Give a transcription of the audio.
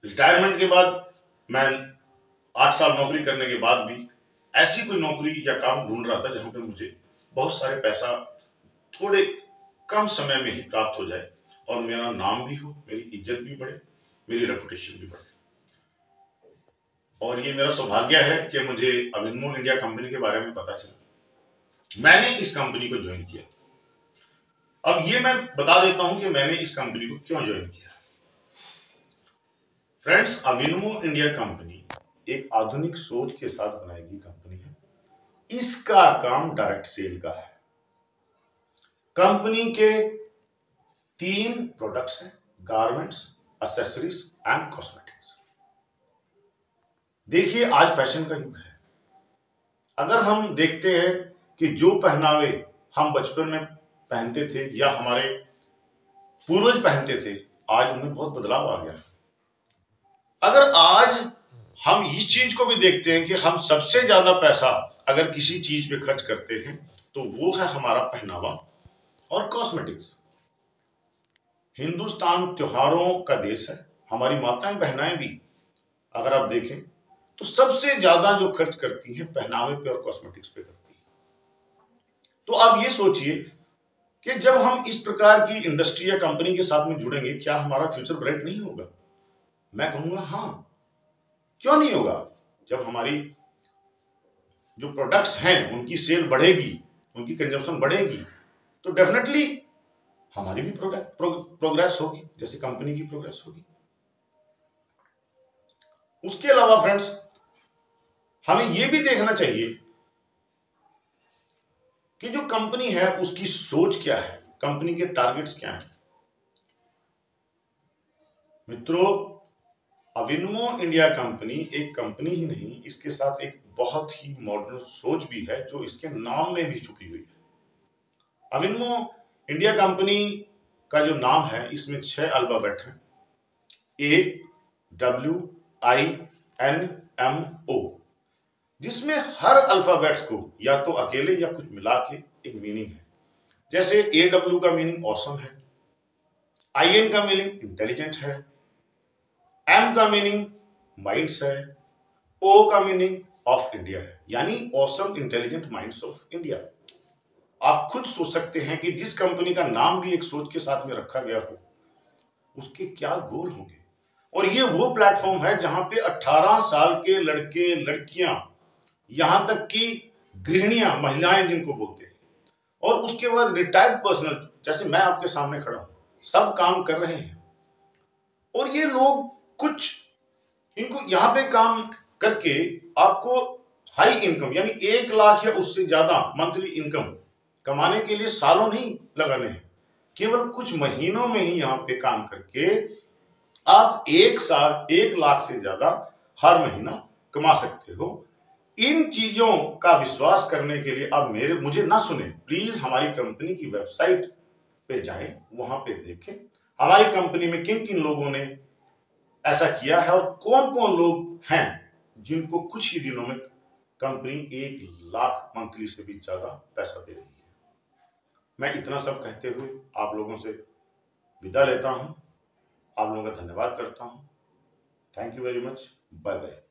Retirement के बाद मैं 8 साल नौकरी करने के बाद भी ऐसी कोई नौकरी या काम ढूंढ रहा था जहां पे मुझे बहुत सारे पैसा थोड़े कम समय में ही प्राप्त हो जाए और मेरा नाम भी हो, मेरी इज्जत भी बढ़े, मेरी रेपुटेशन भी बढ़े। और ये मेरा सौभाग्य है कि मुझे अविनमोल इंडिया कंपनी के बारे में पता चला। मैंने इस कंपनी को ज्वाइन किया। अब ये मैं बता देता हूं कि मैंने इस कंपनी को क्यों ज्वाइन किया। फ्रेंड्स, अविनमोल इंडिया कंपनी एक आधुनिक सोच के साथ बनाई गई कंपनी है। इसका काम डायरेक्ट सेल का है। कंपनी के 3 प्रोडक्ट्स हैं, गारमेंट्स, एक्सेसरीज एंड कॉस्मेटिक्स। देखिए, आज फैशन का युग है। अगर हम देखते हैं कि जो पहनावे हम बचपन में पहनते थे या हमारे पूर्वज पहनते थे, आज उनमें बहुत बदलाव आ गया। अगर आज हम इस चीज को भी देखते हैं कि हम सबसे ज्यादा पैसा अगर किसी चीज पे खर्च करते हैं तो वो है हमारा पहनावा और कॉस्मेटिक्स। हिंदुस्तान त्योहारों का देश है। हमारी माताएं बहनाएं भी अगर आप देखें तो सबसे ज्यादा जो खर्च करती हैं पहनावे पे और कॉस्मेटिक्स पे करती है। तो आप ये सोचिए कि जब हम इस प्रकार की इंडस्ट्री या कंपनी के साथ में जुड़ेंगे, क्या हमारा फ्यूचर ब्राइट नहीं होगा? मैं कहूंगा हाँ, क्यों नहीं होगा। जब हमारी जो प्रोडक्ट्स हैं उनकी सेल बढ़ेगी, उनकी कंजम्पशन बढ़ेगी, तो डेफिनेटली हमारी भी प्रोग्रेस होगी, जैसे कंपनी की प्रोग्रेस होगी। उसके अलावा फ्रेंड्स, हमें यह भी देखना चाहिए कि जो कंपनी है उसकी सोच क्या है, कंपनी के टारगेट्स क्या हैं। मित्रों, अविनमो इंडिया कंपनी एक कंपनी ही नहीं, इसके साथ एक बहुत ही मॉडर्न सोच भी है जो इसके नाम में भी छुपी हुई है। अविनमो इंडिया कंपनी का जो नाम है, इसमें 6 अल्फाबेट हैं, AWINMO, जिसमें हर अल्फाबेट्स को या तो अकेले या कुछ मिला के एक मीनिंग है। जैसे AW का मीनिंग ऑसम है, IN का मीनिंग इंटेलिजेंट है, M का मीनिंग माइंड्स है, O का मीनिंग ऑफ इंडिया है, यानी awesome intelligent minds of India. आप खुद सोच सकते हैं कि जिस कंपनी का नाम भी एक सोच के साथ में रखा गया हो, उसके क्या गोल होंगे। और ये वो प्लेटफॉर्म है जहां पे 18 साल के लड़के लड़कियां, यहां तक कि गृहिणियां, महिलाएं जिनको बोलते हैं, और उसके बाद रिटायर्ड पर्सनल जैसे मैं आपके सामने खड़ा हूं, सब काम कर रहे हैं। और ये लोग कुछ इनको यहां पे काम करके आपको हाई इनकम यानी 1 लाख या उससे ज्यादा मंथली इनकम कमाने के लिए सालों नहीं लगाने हैं, केवल कुछ महीनों में ही यहाँ पे काम करके आप 1 लाख से ज्यादा हर महीना कमा सकते हो। इन चीजों का विश्वास करने के लिए आप मुझे ना सुने, प्लीज हमारी कंपनी की वेबसाइट पे जाएं, वहां पे देखें हमारी कंपनी में किन किन लोगों ने ऐसा किया है और कौन कौन लोग हैं जिनको कुछ ही दिनों में कंपनी 1 लाख मंथली से भी ज्यादा पैसा दे रही है। मैं इतना सब कहते हुए आप लोगों से विदा लेता हूं। आप लोगों का धन्यवाद करता हूं। Thank you very much. Bye bye.